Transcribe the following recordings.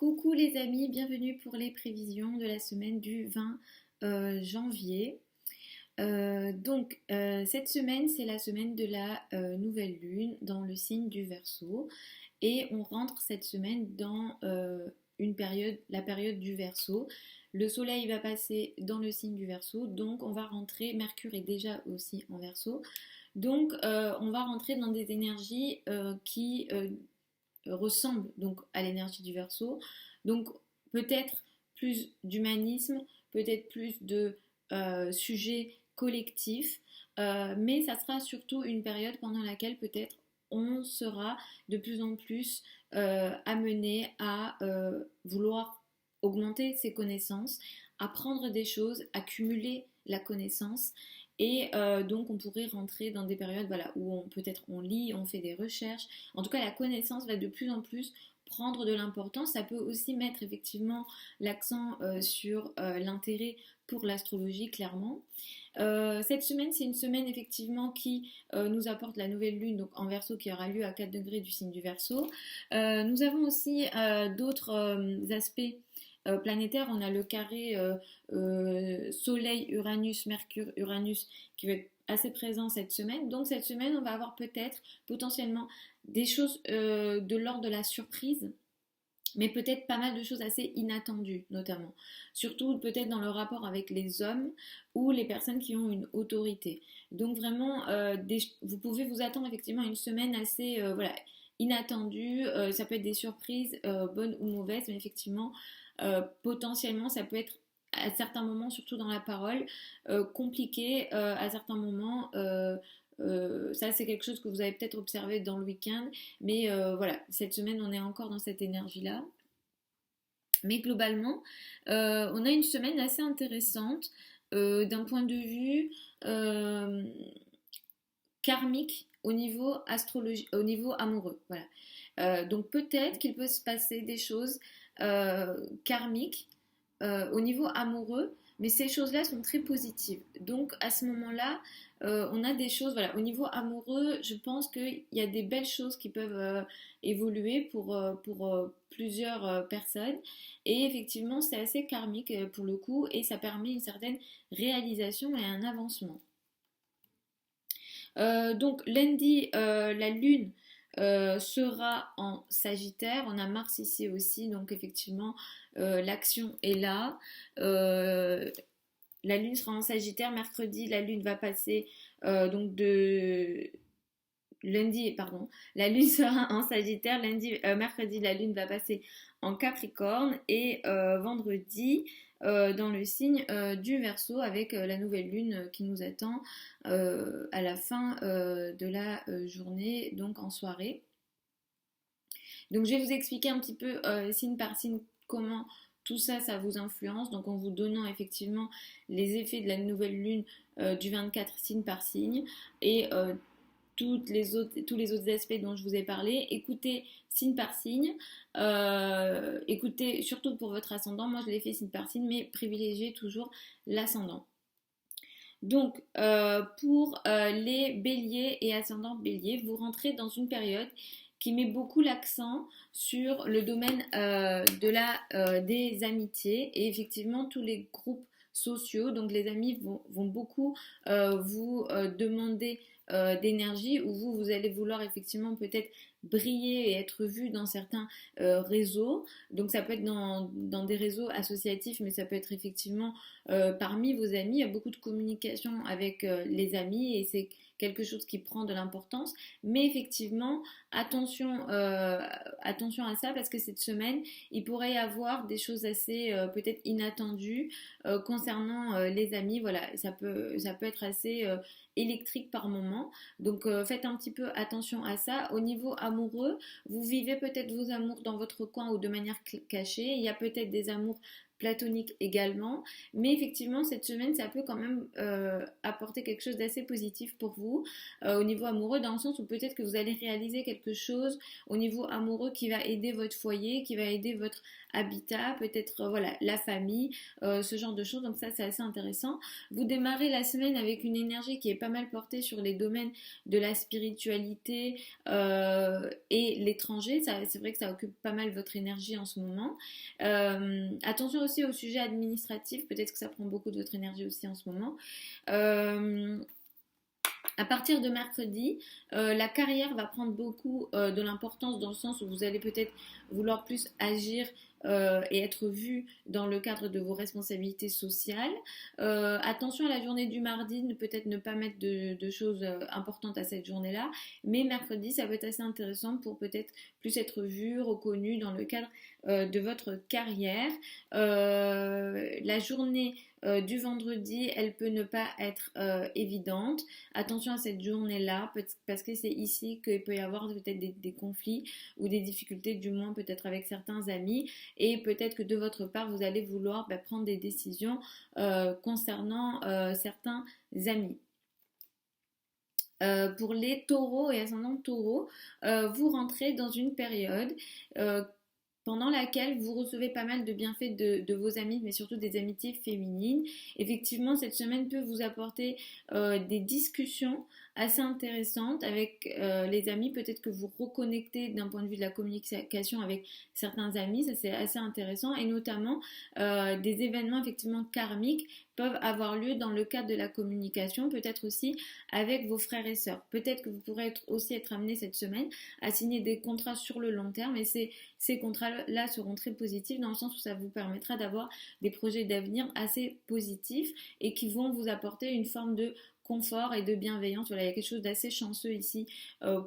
Coucou les amis, bienvenue pour les prévisions de la semaine du 20 janvier. Cette semaine, c'est la semaine de la nouvelle lune dans le signe du Verseau et on rentre cette semaine dans la période du Verseau. Le soleil va passer dans le signe du Verseau, donc on va rentrer, Mercure est déjà aussi en Verseau, donc on va rentrer dans des énergies qui ressemble donc à l'énergie du Verseau. Donc peut-être plus d'humanisme, peut-être plus de sujets collectifs, mais ça sera surtout une période pendant laquelle peut-être on sera de plus en plus amené à vouloir augmenter ses connaissances, apprendre des choses, accumuler la connaissance. Et donc on pourrait rentrer dans des périodes voilà, où peut-être on lit, on fait des recherches. En tout cas, la connaissance va de plus en plus prendre de l'importance. Ça peut aussi mettre effectivement l'accent sur l'intérêt pour l'astrologie, clairement. Cette semaine, c'est une semaine effectivement qui nous apporte la nouvelle lune donc en Verseau qui aura lieu à 4 degrés du signe du Verseau. Nous avons aussi d'autres aspects planétaires. On a le carré Soleil, Uranus, Mercure, Uranus qui va être assez présent cette semaine. Donc cette semaine, on va avoir peut-être potentiellement des choses de l'ordre de la surprise, mais peut-être pas mal de choses assez inattendues, notamment. Surtout peut-être dans le rapport avec les hommes ou les personnes qui ont une autorité. Donc vraiment, vous pouvez vous attendre effectivement à une semaine assez voilà, inattendue. Ça peut être des surprises bonnes ou mauvaises, mais effectivement, potentiellement, ça peut être à certains moments, surtout dans la parole, compliqué à certains moments. Ça, c'est quelque chose que vous avez peut-être observé dans le week-end, mais voilà, cette semaine, on est encore dans cette énergie-là. Mais globalement, on a une semaine assez intéressante d'un point de vue karmique au niveau au niveau amoureux. Voilà. Donc peut-être qu'il peut se passer des choses karmiques au niveau amoureux, mais ces choses-là sont très positives. Donc à ce moment-là, on a des choses, voilà, au niveau amoureux, je pense qu'il y a des belles choses qui peuvent évoluer pour plusieurs personnes. Et effectivement, c'est assez karmique pour le coup, et ça permet une certaine réalisation et un avancement. Donc lundi, la lune sera en Sagittaire. On a Mars ici aussi, donc effectivement, l'action est là. La lune sera en Sagittaire. Mercredi, la lune va passer donc de lundi, pardon, la lune sera en Sagittaire. Mercredi, la lune va passer en Capricorne et vendredi dans le signe du Verseau avec la nouvelle lune qui nous attend à la fin de la journée, donc en soirée. Donc je vais vous expliquer un petit peu signe par signe comment tout ça, ça vous influence. Donc en vous donnant effectivement les effets de la nouvelle lune du 24 signe par signe et tous les autres aspects dont je vous ai parlé. Écoutez signe par signe. Écoutez surtout pour votre ascendant. Moi je l'ai fait signe par signe, mais privilégiez toujours l'ascendant. Donc, pour les béliers et ascendants béliers, vous rentrez dans une période qui met beaucoup l'accent sur le domaine des amitiés et effectivement tous les groupes sociaux. Donc, les amis vont beaucoup vous demander d'énergie ou vous allez vouloir effectivement peut-être briller et être vu dans certains réseaux. Donc ça peut être dans des réseaux associatifs, mais ça peut être effectivement parmi vos amis. Il y a beaucoup de communication avec les amis et c'est quelque chose qui prend de l'importance. Mais effectivement, attention à ça parce que cette semaine, il pourrait y avoir des choses assez peut-être inattendues concernant les amis. Voilà, ça peut être assez électrique par moment. Donc faites un petit peu attention à ça. Au niveau amoureux, vous vivez peut-être vos amours dans votre coin ou de manière cachée. Il y a peut-être des amours platonique également, mais effectivement cette semaine ça peut quand même apporter quelque chose d'assez positif pour vous au niveau amoureux, dans le sens où peut-être que vous allez réaliser quelque chose au niveau amoureux qui va aider votre foyer, qui va aider votre habitat, peut-être voilà la famille, ce genre de choses, donc ça c'est assez intéressant. Vous démarrez la semaine avec une énergie qui est pas mal portée sur les domaines de la spiritualité et l'étranger, c'est vrai que ça occupe pas mal votre énergie en ce moment. Attention aussi au sujet administratif, peut-être que ça prend beaucoup de votre énergie aussi en ce moment. À partir de mercredi, la carrière va prendre beaucoup de l'importance, dans le sens où vous allez peut-être vouloir plus agir et être vu dans le cadre de vos responsabilités sociales. Attention à la journée du mardi, peut-être ne pas mettre de choses importantes à cette journée-là, mais mercredi, ça peut être assez intéressant pour peut-être plus être vu, reconnu dans le cadre de votre carrière. La journée du vendredi, elle peut ne pas être évidente. Attention à cette journée-là, parce que c'est ici qu'il peut y avoir peut-être des conflits ou des difficultés, du moins peut-être avec certains amis, et peut-être que de votre part, vous allez vouloir prendre des décisions concernant certains amis. Pour les taureaux et ascendants taureaux, vous rentrez dans une période pendant laquelle vous recevez pas mal de bienfaits de vos amis, mais surtout des amitiés féminines. Effectivement, cette semaine peut vous apporter des discussions assez intéressantes avec les amis. Peut-être que vous reconnectez d'un point de vue de la communication avec certains amis, ça c'est assez intéressant, et notamment des événements effectivement karmiques peuvent avoir lieu dans le cadre de la communication, peut-être aussi avec vos frères et sœurs. Peut-être que vous pourrez aussi être amené cette semaine à signer des contrats sur le long terme, et ces contrats-là seront très positifs, dans le sens où ça vous permettra d'avoir des projets d'avenir assez positifs et qui vont vous apporter une forme de confort et de bienveillance. Voilà, il y a quelque chose d'assez chanceux ici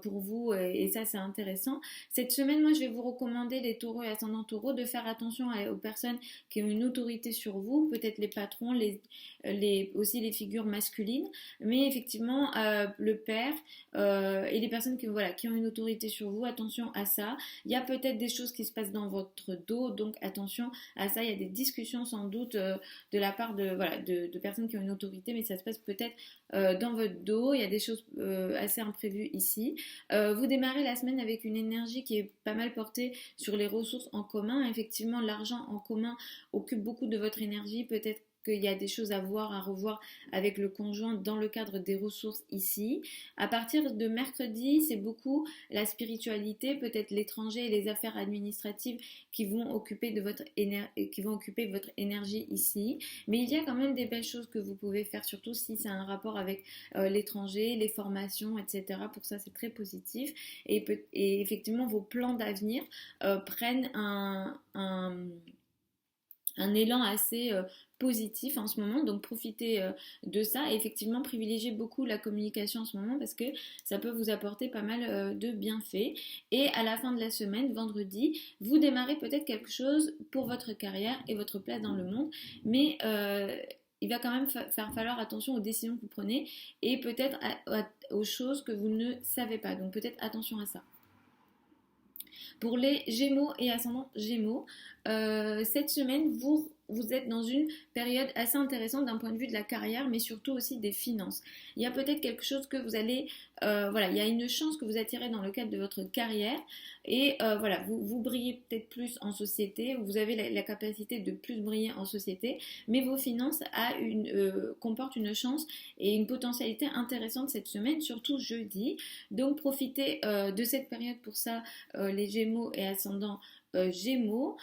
pour vous, et ça c'est intéressant. Cette semaine, moi je vais vous recommander, les taureaux et ascendants taureaux, de faire attention aux personnes qui ont une autorité sur vous, peut-être les patrons, aussi les figures masculines, mais effectivement le père et les personnes qui ont une autorité sur vous, attention à ça. Il y a peut-être des choses qui se passent dans votre dos, donc attention à ça. Il y a des discussions sans doute de la part de personnes qui ont une autorité, mais ça se passe peut-être dans votre dos. Il y a des choses assez imprévues ici. Vous démarrez la semaine avec une énergie qui est pas mal portée sur les ressources en commun. Effectivement, l'argent en commun occupe beaucoup de votre énergie. Peut-être qu'il y a des choses à voir, à revoir avec le conjoint dans le cadre des ressources ici. À partir de mercredi, c'est beaucoup la spiritualité, peut-être l'étranger et les affaires administratives qui vont occuper votre énergie ici. Mais il y a quand même des belles choses que vous pouvez faire, surtout si c'est un rapport avec l'étranger, les formations, etc. Pour ça, c'est très positif. Et effectivement, vos plans d'avenir prennent un élan assez positif en ce moment, donc profitez de ça, et effectivement privilégiez beaucoup la communication en ce moment, parce que ça peut vous apporter pas mal de bienfaits. Et à la fin de la semaine, vendredi, vous démarrez peut-être quelque chose pour votre carrière et votre place dans le monde, mais il va quand même faire falloir attention aux décisions que vous prenez, et peut-être aux choses que vous ne savez pas, donc peut-être attention à ça. Pour les Gémeaux et ascendants Gémeaux, cette semaine, vous êtes dans une période assez intéressante d'un point de vue de la carrière, mais surtout aussi des finances. Il y a peut-être quelque chose que vous allez... il y a une chance que vous attirez dans le cadre de votre carrière, et vous brillez peut-être plus en société, vous avez la capacité de plus briller en société, mais vos finances comportent une chance et une potentialité intéressante cette semaine, surtout jeudi. Donc profitez de cette période pour ça, les Gémeaux et ascendants Gémeaux.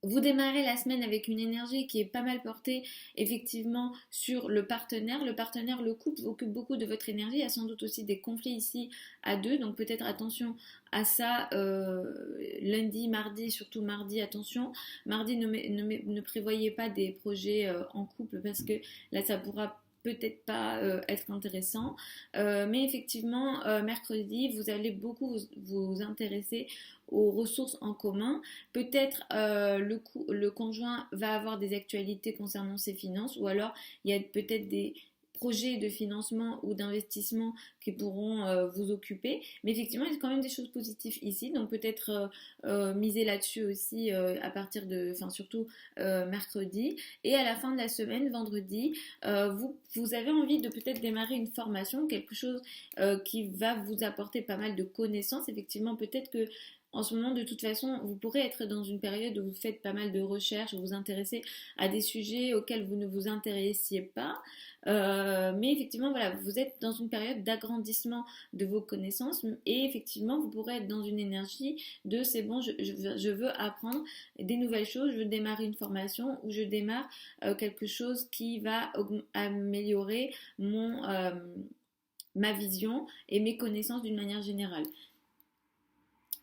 Vous démarrez la semaine avec une énergie qui est pas mal portée effectivement sur le partenaire. Le couple occupe beaucoup de votre énergie. Il y a sans doute aussi des conflits ici à deux, donc peut-être attention à ça lundi, mardi, surtout mardi, attention. Mardi, ne prévoyez pas des projets en couple, parce que là ça pourra peut-être pas être intéressant, mais effectivement mercredi vous allez beaucoup vous intéresser aux ressources en commun. Peut-être le conjoint va avoir des actualités concernant ses finances, ou alors il y a peut-être des projets de financement ou d'investissement qui pourront vous occuper. Mais effectivement, il y a quand même des choses positives ici. Donc peut-être miser là-dessus aussi à partir de, enfin surtout mercredi. Et à la fin de la semaine, vendredi, vous avez envie de peut-être démarrer une formation, quelque chose qui va vous apporter pas mal de connaissances. Effectivement, peut-être que en ce moment, de toute façon, vous pourrez être dans une période où vous faites pas mal de recherches, vous vous intéressez à des sujets auxquels vous ne vous intéressiez pas. Mais effectivement, voilà, vous êtes dans une période d'agrandissement de vos connaissances et effectivement, vous pourrez être dans une énergie de c'est bon, je veux apprendre des nouvelles choses, je veux démarrer une formation ou je démarre quelque chose qui va améliorer ma vision et mes connaissances d'une manière générale.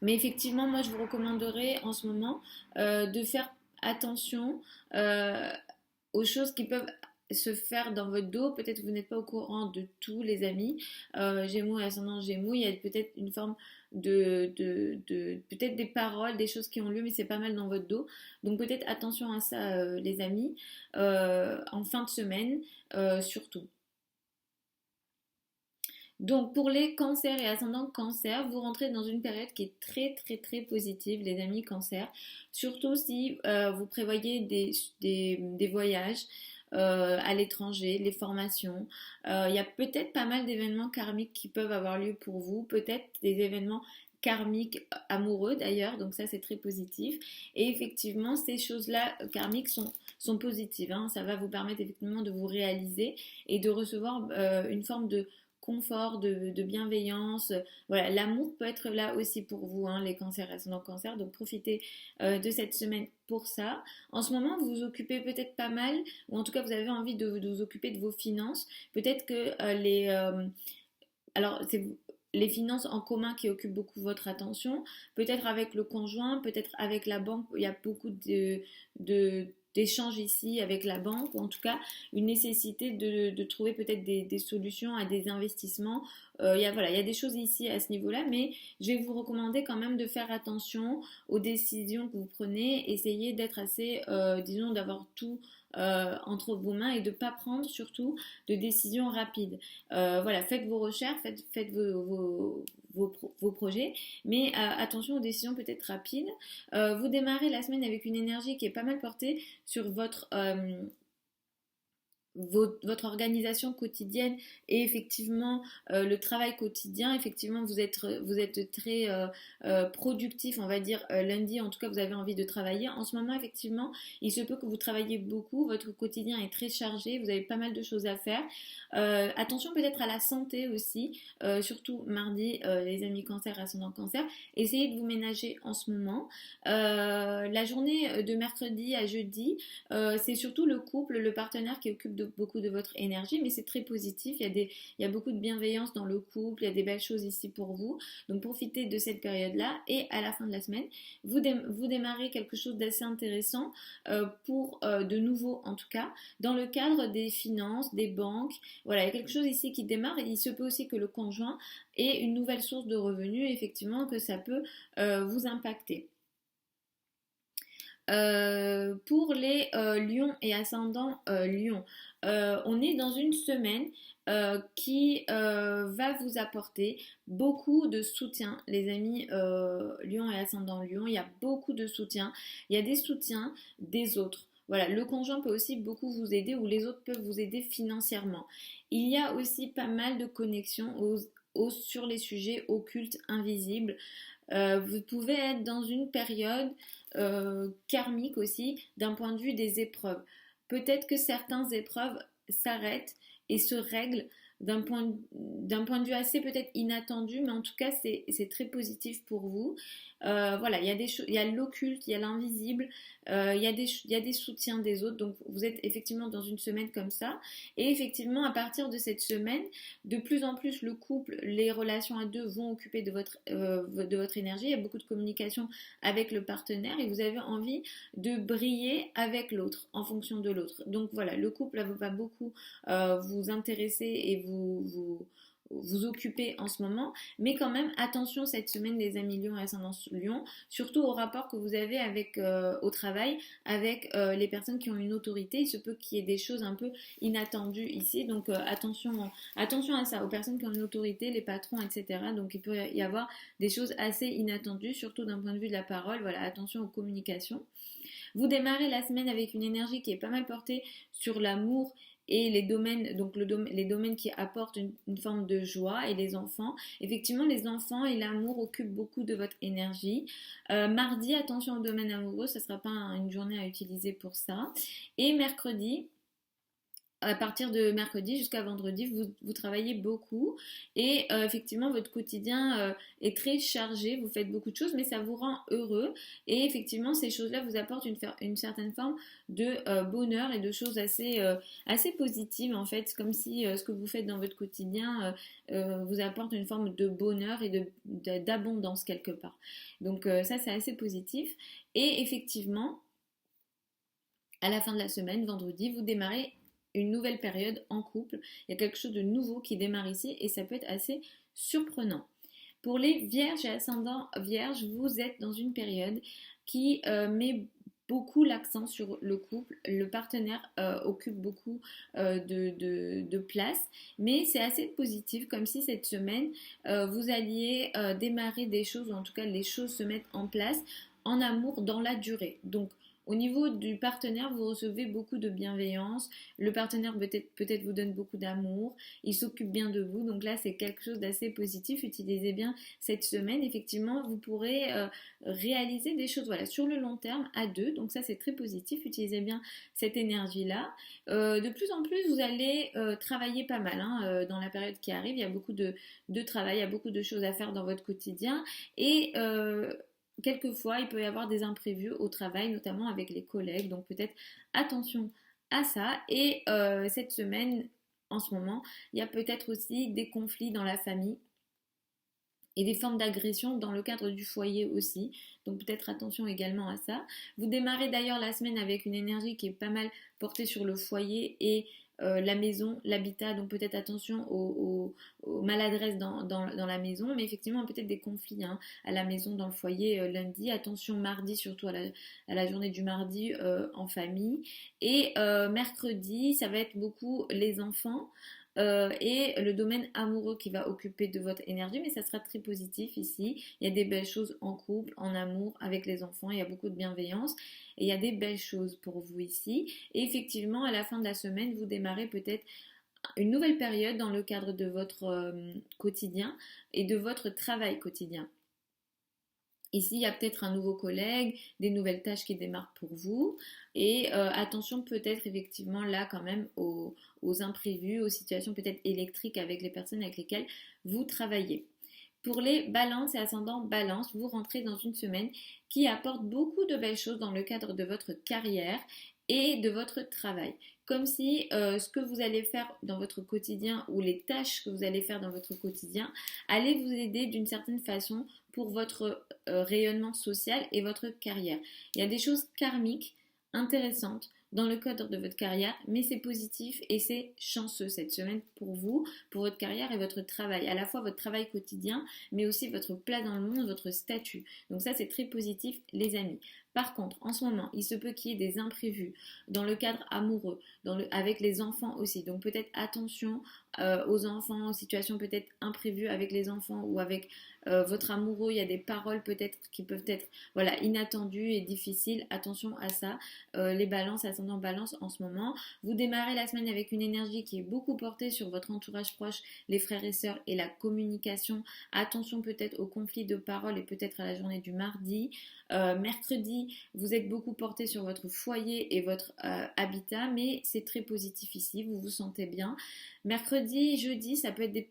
Mais effectivement, moi, je vous recommanderais en ce moment de faire attention euh, aux choses qui peuvent se faire dans votre dos. Peut-être que vous n'êtes pas au courant de tous les amis. Gémeaux et ascendant Gémeaux, il y a peut-être une forme peut-être des paroles, des choses qui ont lieu, mais c'est pas mal dans votre dos. Donc peut-être attention à ça, les amis, en fin de semaine, surtout. Donc pour les cancers et ascendants cancer, vous rentrez dans une période qui est très très très positive, les amis cancers. Surtout si vous prévoyez des voyages à l'étranger, les formations. Il y a peut-être pas mal d'événements karmiques qui peuvent avoir lieu pour vous, peut-être des événements karmiques amoureux d'ailleurs, donc ça c'est très positif. Et effectivement, ces choses-là karmiques sont positives, hein. Ça va vous permettre effectivement de vous réaliser et de recevoir une forme de confort, de bienveillance. Voilà, l'amour peut être là aussi pour vous, hein, les cancers ascendant cancer. Donc profitez de cette semaine pour ça. En ce moment, vous vous occupez peut-être pas mal, ou en tout cas vous avez envie de vous occuper de vos finances. Peut-être que alors c'est les finances en commun qui occupent beaucoup votre attention, peut-être avec le conjoint, peut-être avec la banque, il y a beaucoup d'échanges ici avec la banque, ou en tout cas une nécessité de trouver peut-être des solutions à des investissements. Voilà, il y a des choses ici à ce niveau-là, mais je vais vous recommander quand même de faire attention aux décisions que vous prenez, essayez d'être assez, disons, d'avoir tout entre vos mains et de ne pas prendre surtout de décisions rapides. Voilà, faites vos recherches, faites vos projets, mais attention aux décisions peut-être rapides. Vous démarrez la semaine avec une énergie qui est pas mal portée sur votre organisation quotidienne et effectivement le travail quotidien. Effectivement, vous êtes très productif, on va dire lundi, en tout cas vous avez envie de travailler. En ce moment, effectivement, il se peut que vous travaillez beaucoup, votre quotidien est très chargé, vous avez pas mal de choses à faire. Attention peut-être à la santé aussi, surtout mardi, les amis cancer, ascendant cancer. Essayez de vous ménager en ce moment. La journée de mercredi à jeudi, c'est surtout le couple, le partenaire qui occupe beaucoup de votre énergie, mais c'est très positif. Il y a beaucoup de bienveillance dans le couple, il y a des belles choses ici pour vous. Donc profitez de cette période-là et à la fin de la semaine, vous démarrez quelque chose d'assez intéressant pour de nouveau en tout cas, dans le cadre des finances, des banques. Voilà, il y a quelque chose ici qui démarre et il se peut aussi que le conjoint ait une nouvelle source de revenus, effectivement, que ça peut vous impacter. Pour les lions et ascendants lions, on est dans une semaine qui va vous apporter beaucoup de soutien, les amis lions et ascendants lions. Il y a beaucoup de soutien. Il y a des soutiens des autres. Voilà, le conjoint peut aussi beaucoup vous aider ou les autres peuvent vous aider financièrement. Il y a aussi pas mal de connexions sur les sujets occultes, invisibles. Vous pouvez être dans une période karmique aussi d'un point de vue des épreuves. Peut-être que certaines épreuves s'arrêtent et se règlent d'un point de vue assez peut-être inattendu, mais en tout cas c'est très positif pour vous. Voilà, il y a l'occulte, il y a l'invisible, il y a des soutiens des autres, donc vous êtes effectivement dans une semaine comme ça. Et effectivement, à partir de cette semaine, de plus en plus le couple, les relations à deux vont occuper de votre énergie. Il y a beaucoup de communication avec le partenaire et vous avez envie de briller avec l'autre, en fonction de l'autre. Donc voilà, le couple va beaucoup vous intéresser et vous occuper en ce moment, mais quand même attention cette semaine les amis Lion et ascendance Lion, surtout au rapport que vous avez avec au travail avec les personnes qui ont une autorité. Il se peut qu'il y ait des choses un peu inattendues ici, donc attention à ça, aux personnes qui ont une autorité, les patrons, etc. Donc il peut y avoir des choses assez inattendues, surtout d'un point de vue de la parole. Voilà, attention aux communications. Vous démarrez la semaine avec une énergie qui est pas mal portée sur l'amour et les domaines, donc les domaines qui apportent une forme de joie et les enfants. Effectivement, les enfants et l'amour occupent beaucoup de votre énergie. Mardi, attention au domaine amoureux, ça ne sera pas une journée à utiliser pour ça. Et mercredi, à partir de mercredi jusqu'à vendredi, vous travaillez beaucoup et effectivement votre quotidien est très chargé, vous faites beaucoup de choses mais ça vous rend heureux et effectivement ces choses-là vous apportent une certaine forme de bonheur et de choses assez positives en fait, comme si ce que vous faites dans votre quotidien vous apporte une forme de bonheur et d'abondance quelque part. Donc ça c'est assez positif et effectivement à la fin de la semaine, vendredi, vous démarrez une nouvelle période en couple. Il y a quelque chose de nouveau qui démarre ici et ça peut être assez surprenant. Pour les vierges et ascendants vierges, vous êtes dans une période qui met beaucoup l'accent sur le couple. Le partenaire occupe beaucoup de place, mais c'est assez positif, comme si cette semaine, vous alliez démarrer des choses, ou en tout cas les choses se mettent en place en amour dans la durée. Donc, au niveau du partenaire, vous recevez beaucoup de bienveillance. Le partenaire peut-être vous donne beaucoup d'amour. Il s'occupe bien de vous. Donc là, c'est quelque chose d'assez positif. Utilisez bien cette semaine. Effectivement, vous pourrez réaliser des choses voilà, sur le long terme à deux. Donc ça, c'est très positif. Utilisez bien cette énergie-là. De plus en plus, vous allez travailler pas mal dans la période qui arrive. Il y a beaucoup de travail, il y a beaucoup de choses à faire dans votre quotidien. Et quelquefois, il peut y avoir des imprévus au travail, notamment avec les collègues. Donc peut-être attention à ça. Et cette semaine, en ce moment, il y a peut-être aussi des conflits dans la famille et des formes d'agression dans le cadre du foyer aussi. Donc peut-être attention également à ça. Vous démarrez d'ailleurs la semaine avec une énergie qui est pas mal portée sur le foyer et la maison, l'habitat, donc peut-être attention aux maladresses dans la maison, mais effectivement peut-être des conflits à la maison, dans le foyer lundi, attention mardi, surtout à la journée du mardi en famille, et mercredi, ça va être beaucoup les enfants, et le domaine amoureux qui va occuper de votre énergie, mais ça sera très positif ici. Il y a des belles choses en couple, en amour, avec les enfants, il y a beaucoup de bienveillance et il y a des belles choses pour vous ici. Et effectivement, à la fin de la semaine, vous démarrez peut-être une nouvelle période dans le cadre de votre quotidien et de votre travail quotidien. Ici, il y a peut-être un nouveau collègue, des nouvelles tâches qui démarrent pour vous. Et attention peut-être effectivement là quand même aux imprévus, aux situations peut-être électriques avec les personnes avec lesquelles vous travaillez. Pour les balances et ascendants balance, vous rentrez dans une semaine qui apporte beaucoup de belles choses dans le cadre de votre carrière et de votre travail. Comme si ce que vous allez faire dans votre quotidien ou les tâches que vous allez faire dans votre quotidien allaient vous aider d'une certaine façon pour votre rayonnement social et votre carrière. Il y a des choses karmiques intéressantes dans le cadre de votre carrière, mais c'est positif et c'est chanceux cette semaine pour vous, pour votre carrière et votre travail, à la fois votre travail quotidien, mais aussi votre place dans le monde, votre statut. Donc ça, c'est très positif, les amis. Par contre, en ce moment, il se peut qu'il y ait des imprévus dans le cadre amoureux, avec les enfants aussi. Donc peut-être attention aux enfants, aux situations peut-être imprévues avec les enfants ou avec votre amoureux. Il y a des paroles peut-être qui peuvent être voilà, inattendues et difficiles. Attention à ça. Les balances, ascendant balance en ce moment. Vous démarrez la semaine avec une énergie qui est beaucoup portée sur votre entourage proche, les frères et sœurs et la communication. Attention peut-être aux conflits de paroles et peut-être à la journée du mardi. Mercredi, vous êtes beaucoup porté sur votre foyer et votre habitat, mais c'est très positif ici, vous vous sentez bien. Mercredi, jeudi, ça peut être des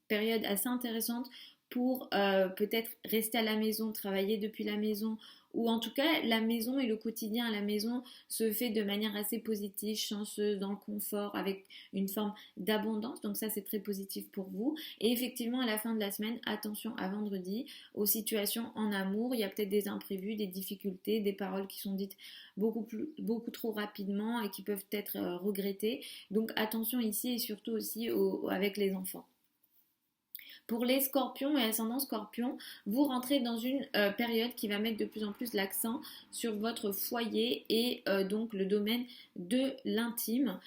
périodes assez intéressantes pour peut-être rester à la maison, travailler depuis la maison, ou en tout cas la maison et le quotidien à la maison se fait de manière assez positive, chanceuse, dans le confort, avec une forme d'abondance, donc ça c'est très positif pour vous. Et effectivement à la fin de la semaine, attention à vendredi, aux situations en amour, il y a peut-être des imprévus, des difficultés, des paroles qui sont dites beaucoup trop rapidement et qui peuvent être regrettées, donc attention ici et surtout aussi avec les enfants. Pour les scorpions et ascendants scorpions, vous rentrez dans une période qui va mettre de plus en plus l'accent sur votre foyer et donc le domaine de l'intime.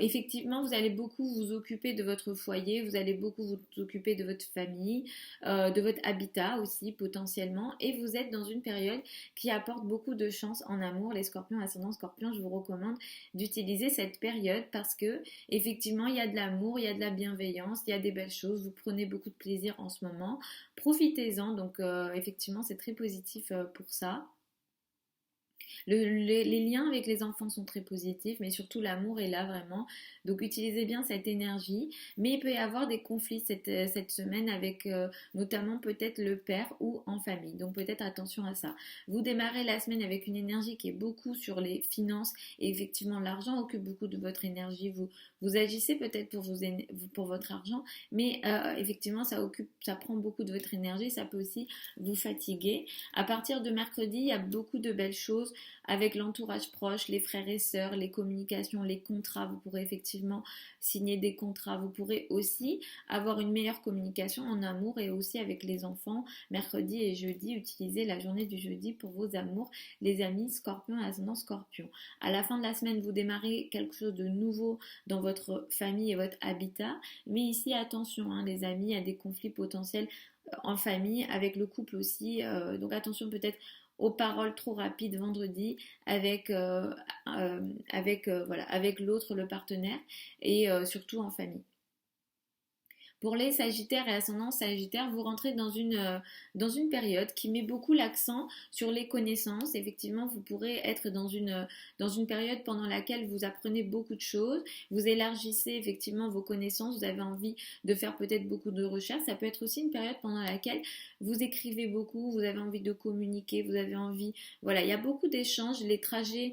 Effectivement, vous allez beaucoup vous occuper de votre foyer, vous allez beaucoup vous occuper de votre famille, de votre habitat aussi potentiellement, et vous êtes dans une période qui apporte beaucoup de chance en amour. Les scorpions, ascendants scorpions, je vous recommande d'utiliser cette période parce que effectivement, il y a de l'amour, il y a de la bienveillance, il y a des belles choses, vous prenez beaucoup de plaisir en ce moment. Profitez-en, donc effectivement, c'est très positif pour ça. Les liens avec les enfants sont très positifs, mais surtout l'amour est là vraiment. Donc utilisez bien cette énergie. Mais il peut y avoir des conflits cette semaine avec notamment peut-être le père ou en famille. Donc peut-être attention à ça. Vous démarrez la semaine avec une énergie qui est beaucoup sur les finances et effectivement l'argent occupe beaucoup de votre énergie. Vous agissez peut-être pour votre argent, mais effectivement ça prend beaucoup de votre énergie. Ça peut aussi vous fatiguer. À partir de mercredi, il y a beaucoup de belles choses avec l'entourage proche, les frères et sœurs, les communications, les contrats. Vous pourrez effectivement signer des contrats. Vous pourrez aussi avoir une meilleure communication en amour et aussi avec les enfants. Mercredi et jeudi, utilisez la journée du jeudi pour vos amours, les amis scorpions et ascendant scorpion. À la fin de la semaine, vous démarrez quelque chose de nouveau dans votre famille et votre habitat. Mais ici, attention, hein, les amis, il y a des conflits potentiels en famille, avec le couple aussi. Donc attention peut-être aux paroles trop rapides vendredi avec l'autre, le partenaire, et surtout en famille. Pour les Sagittaires et ascendants Sagittaires, vous rentrez dans une période qui met beaucoup l'accent sur les connaissances. Effectivement, vous pourrez être dans une période pendant laquelle vous apprenez beaucoup de choses, vous élargissez effectivement vos connaissances, vous avez envie de faire peut-être beaucoup de recherches. Ça peut être aussi une période pendant laquelle vous écrivez beaucoup, vous avez envie de communiquer, vous avez envie... Voilà, il y a beaucoup d'échanges, les trajets...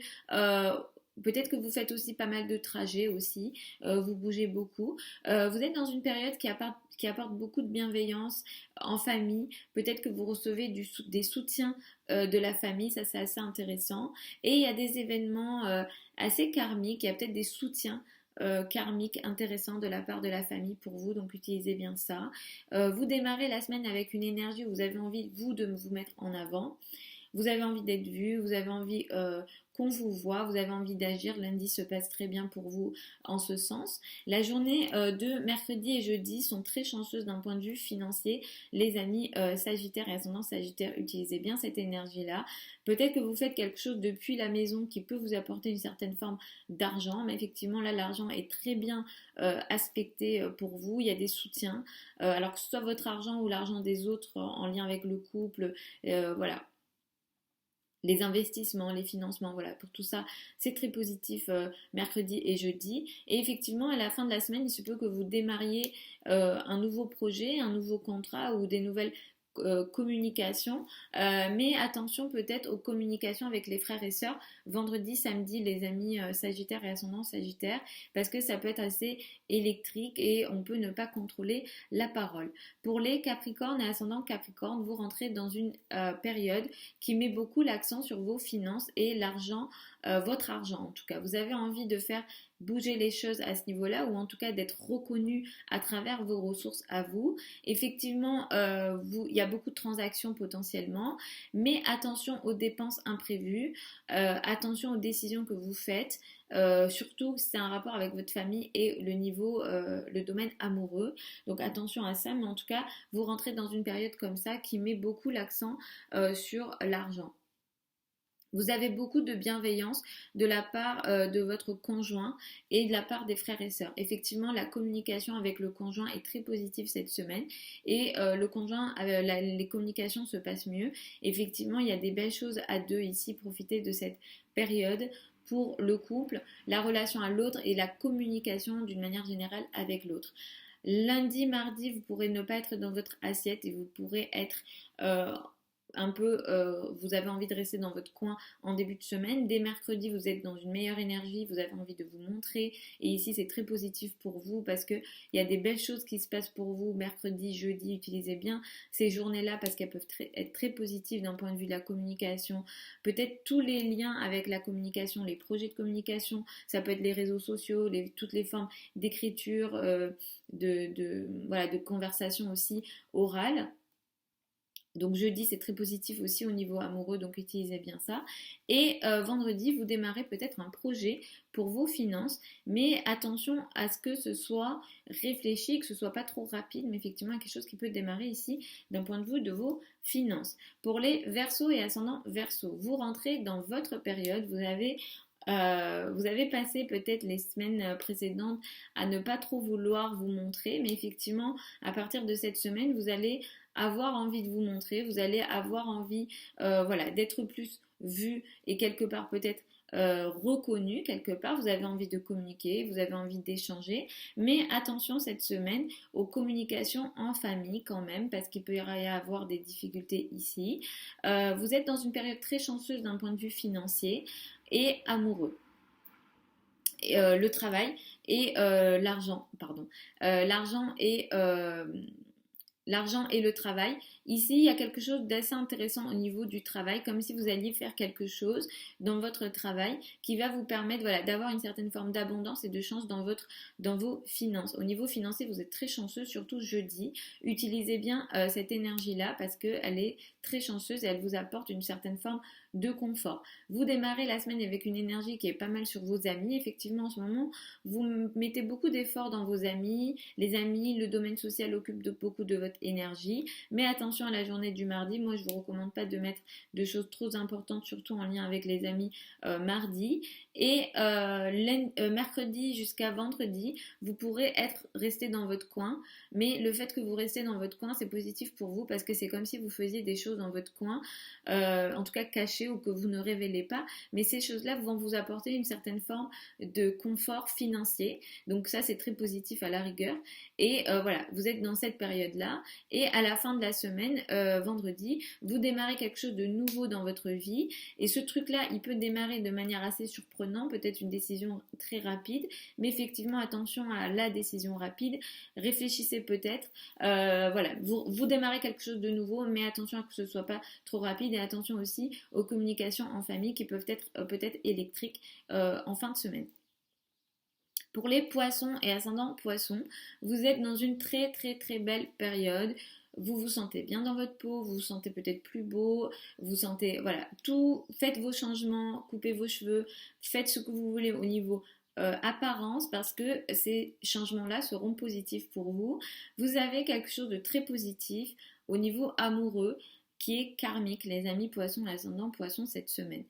Peut-être que vous faites aussi pas mal de trajets aussi, vous bougez beaucoup. Vous êtes dans une période qui apporte beaucoup de bienveillance en famille. Peut-être que vous recevez des soutiens de la famille, ça c'est assez intéressant. Et il y a des événements assez karmiques, il y a peut-être des soutiens karmiques intéressants de la part de la famille pour vous, donc utilisez bien ça. Vous démarrez la semaine avec une énergie où vous avez envie, vous, de vous mettre en avant. Vous avez envie d'être vu, vous avez envie qu'on vous voit, vous avez envie d'agir. Lundi se passe très bien pour vous en ce sens. La journée de mercredi et jeudi sont très chanceuses d'un point de vue financier. Les amis Sagittaires et ascendants Sagittaires, utilisez bien cette énergie-là. Peut-être que vous faites quelque chose depuis la maison qui peut vous apporter une certaine forme d'argent, mais effectivement là l'argent est très bien aspecté pour vous. Il y a des soutiens, alors que ce soit votre argent ou l'argent des autres en lien avec le couple, voilà. Les investissements, les financements, voilà, pour tout ça, c'est très positif mercredi et jeudi. Et effectivement, à la fin de la semaine, il se peut que vous démarriez un nouveau projet, un nouveau contrat ou des nouvelles communications. Mais attention peut-être aux communications avec les frères et sœurs vendredi, samedi, les amis Sagittaires et ascendants Sagittaires, parce que ça peut être assez électrique et on peut ne pas contrôler la parole. Pour les Capricornes et ascendants Capricorne, vous rentrez dans une période qui met beaucoup l'accent sur vos finances et l'argent, votre argent en tout cas. Vous avez envie de faire bouger les choses à ce niveau-là ou en tout cas d'être reconnu à travers vos ressources à vous. Effectivement, il y a beaucoup de transactions potentiellement, mais attention aux dépenses imprévues, attention aux décisions que vous faites, surtout si c'est un rapport avec votre famille et le domaine amoureux. Donc attention à ça, mais en tout cas, vous rentrez dans une période comme ça qui met beaucoup l'accent sur l'argent. Vous avez beaucoup de bienveillance de la part de votre conjoint et de la part des frères et sœurs. Effectivement, la communication avec le conjoint est très positive cette semaine et le conjoint, les communications se passent mieux. Effectivement, il y a des belles choses à deux ici. Profitez de cette période pour le couple, la relation à l'autre et la communication d'une manière générale avec l'autre. Lundi, mardi, vous pourrez ne pas être dans votre assiette et vous pourrez être un peu, vous avez envie de rester dans votre coin en début de semaine. Dès mercredi, vous êtes dans une meilleure énergie, vous avez envie de vous montrer. Et ici, c'est très positif pour vous parce qu'il y a des belles choses qui se passent pour vous. Mercredi, jeudi, utilisez bien ces journées-là parce qu'elles peuvent être très positives d'un point de vue de la communication. Peut-être tous les liens avec la communication, les projets de communication, ça peut être les réseaux sociaux, toutes les formes d'écriture, voilà, de conversation aussi orale. Donc jeudi, c'est très positif aussi au niveau amoureux, donc utilisez bien ça. Et vendredi, vous démarrez peut-être un projet pour vos finances, mais attention à ce que ce soit réfléchi, que ce soit pas trop rapide, mais effectivement quelque chose qui peut démarrer ici d'un point de vue de vos finances. Pour les Verseaux et ascendants Verseaux, vous rentrez dans votre période, vous avez passé peut-être les semaines précédentes à ne pas trop vouloir vous montrer, mais effectivement, à partir de cette semaine, vous allez avoir envie de vous montrer, vous allez avoir envie voilà, d'être plus vu et quelque part peut-être reconnu quelque part, vous avez envie de communiquer, vous avez envie d'échanger, mais attention cette semaine aux communications en famille quand même, parce qu'il peut y avoir des difficultés ici. Vous êtes dans une période très chanceuse d'un point de vue financier et amoureux. Et, le travail et l'argent, pardon. L'argent et l'argent et le travail. Ici, il y a quelque chose d'assez intéressant au niveau du travail, comme si vous alliez faire quelque chose dans votre travail qui va vous permettre voilà, d'avoir une certaine forme d'abondance et de chance dans vos finances. Au niveau financier, vous êtes très chanceux, surtout jeudi. Utilisez bien cette énergie-là parce qu'elle est très chanceuse et elle vous apporte une certaine forme de confort. Vous démarrez la semaine avec une énergie qui est pas mal sur vos amis. Effectivement, en ce moment, vous mettez beaucoup d'efforts dans vos amis. Les amis, le domaine social occupe beaucoup de votre énergie. Mais attention à la journée du mardi. Moi, je vous recommande pas de mettre de choses trop importantes, surtout en lien avec les amis mardi. Et mercredi jusqu'à vendredi, vous pourrez resté dans votre coin. Mais le fait que vous restez dans votre coin, c'est positif pour vous parce que c'est comme si vous faisiez des choses dans votre coin, en tout cas cachées ou que vous ne révélez pas. Mais ces choses-là vont vous apporter une certaine forme de confort financier. Donc ça, c'est très positif à la rigueur. Et voilà, vous êtes dans cette période-là. Et à la fin de la semaine, vendredi, vous démarrez quelque chose de nouveau dans votre vie. Et ce truc-là, il peut démarrer de manière assez surprenante, peut-être une décision très rapide. Mais effectivement, attention à la décision rapide. Réfléchissez peut-être. Voilà, vous démarrez quelque chose de nouveau, mais attention à que ce ne soit pas trop rapide. Et attention aussi aux communications en famille qui peuvent être peut-être électriques en fin de semaine. Pour les poissons et ascendants poissons, vous êtes dans une très très très belle période. Vous vous sentez bien dans votre peau, vous vous sentez peut-être plus beau, vous sentez, voilà, tout, faites vos changements, coupez vos cheveux, faites ce que vous voulez au niveau apparence parce que ces changements-là seront positifs pour vous. Vous avez quelque chose de très positif au niveau amoureux qui est karmique, les amis poissons, l'ascendant poisson cette semaine.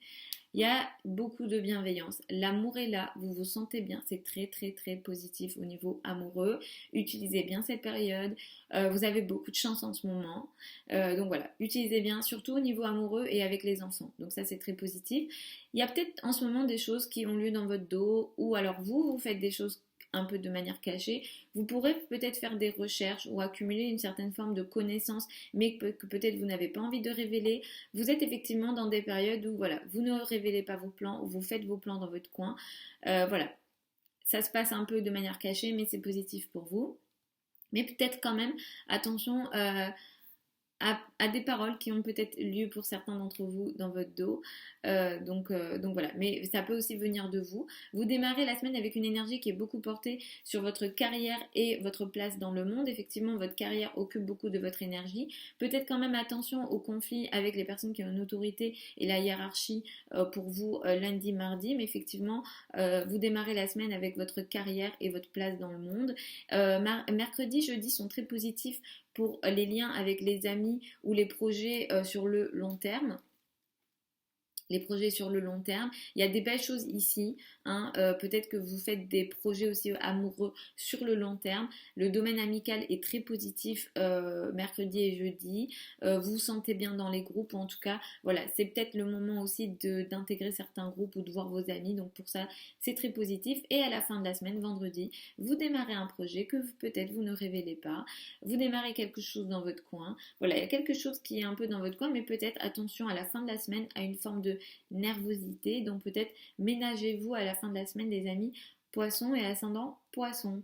Il y a beaucoup de bienveillance. L'amour est là, vous vous sentez bien, c'est très très très positif au niveau amoureux. Utilisez bien cette période. Vous avez beaucoup de chance en ce moment. Donc voilà, utilisez bien, surtout au niveau amoureux et avec les enfants. Donc ça c'est très positif. Il y a peut-être en ce moment des choses qui ont lieu dans votre dos ou alors vous faites des choses un peu de manière cachée, vous pourrez peut-être faire des recherches ou accumuler une certaine forme de connaissances, mais que peut-être vous n'avez pas envie de révéler. Vous êtes effectivement dans des périodes où voilà, vous ne révélez pas vos plans, ou vous faites vos plans dans votre coin. Voilà, ça se passe un peu de manière cachée, mais c'est positif pour vous. Mais peut-être quand même, attention à des paroles qui ont peut-être lieu pour certains d'entre vous dans votre dos. Donc voilà, mais ça peut aussi venir de vous. Vous démarrez la semaine avec une énergie qui est beaucoup portée sur votre carrière et votre place dans le monde. Effectivement, votre carrière occupe beaucoup de votre énergie. Peut-être quand même attention aux conflits avec les personnes qui ont une autorité et la hiérarchie pour vous lundi, mardi. Mais effectivement, vous démarrez la semaine avec votre carrière et votre place dans le monde. Mercredi, jeudi sont très positifs pour les liens avec les amis ou les projets sur le long terme. les projets sur le long terme. Il y a des belles choses ici, hein. Peut-être que vous faites des projets aussi amoureux sur le long terme. Le domaine amical est très positif mercredi et jeudi. Vous vous sentez bien dans les groupes, en tout cas, voilà, c'est peut-être le moment aussi d'intégrer certains groupes ou de voir vos amis. Donc pour ça, c'est très positif. Et à la fin de la semaine, vendredi, vous démarrez un projet que peut-être vous ne révélez pas. Vous démarrez quelque chose dans votre coin. Voilà, il y a quelque chose qui est un peu dans votre coin, mais peut-être attention à la fin de la semaine à une forme de nervosité. Donc peut-être ménagez-vous à la fin de la semaine des amis poissons et ascendant poissons.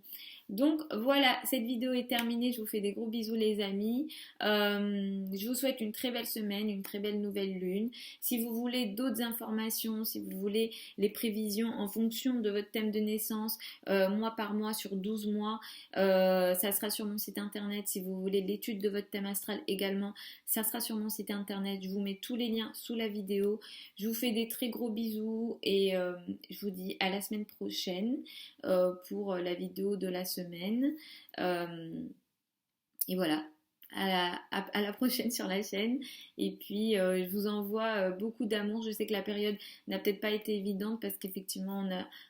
Donc voilà, cette vidéo est terminée. Je vous fais des gros bisous les amis. Je vous souhaite une très belle semaine, une très belle nouvelle lune. Si vous voulez d'autres informations, si vous voulez les prévisions en fonction de votre thème de naissance, mois par mois sur 12 mois, ça sera sur mon site internet. Si vous voulez l'étude de votre thème astral également, ça sera sur mon site internet. Je vous mets tous les liens sous la vidéo. Je vous fais des très gros bisous et je vous dis à la semaine prochaine pour la vidéo de la semaine. Et voilà, à la prochaine sur la chaîne. Et puis, je vous envoie beaucoup d'amour. Je sais que la période n'a peut-être pas été évidente parce qu'effectivement,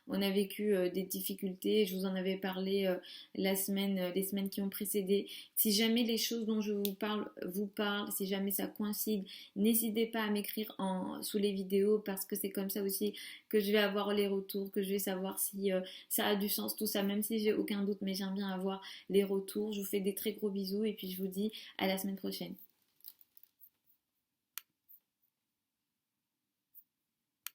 on a vécu des difficultés. Je vous en avais parlé les semaines qui ont précédé. Si jamais les choses dont je vous parle, si jamais ça coïncide, n'hésitez pas à m'écrire sous les vidéos parce que c'est comme ça aussi que je vais avoir les retours, que je vais savoir si ça a du sens, tout ça, même si j'ai aucun doute, mais j'aime bien avoir les retours. Je vous fais des très gros bisous et puis je vous dis à la semaine prochaine.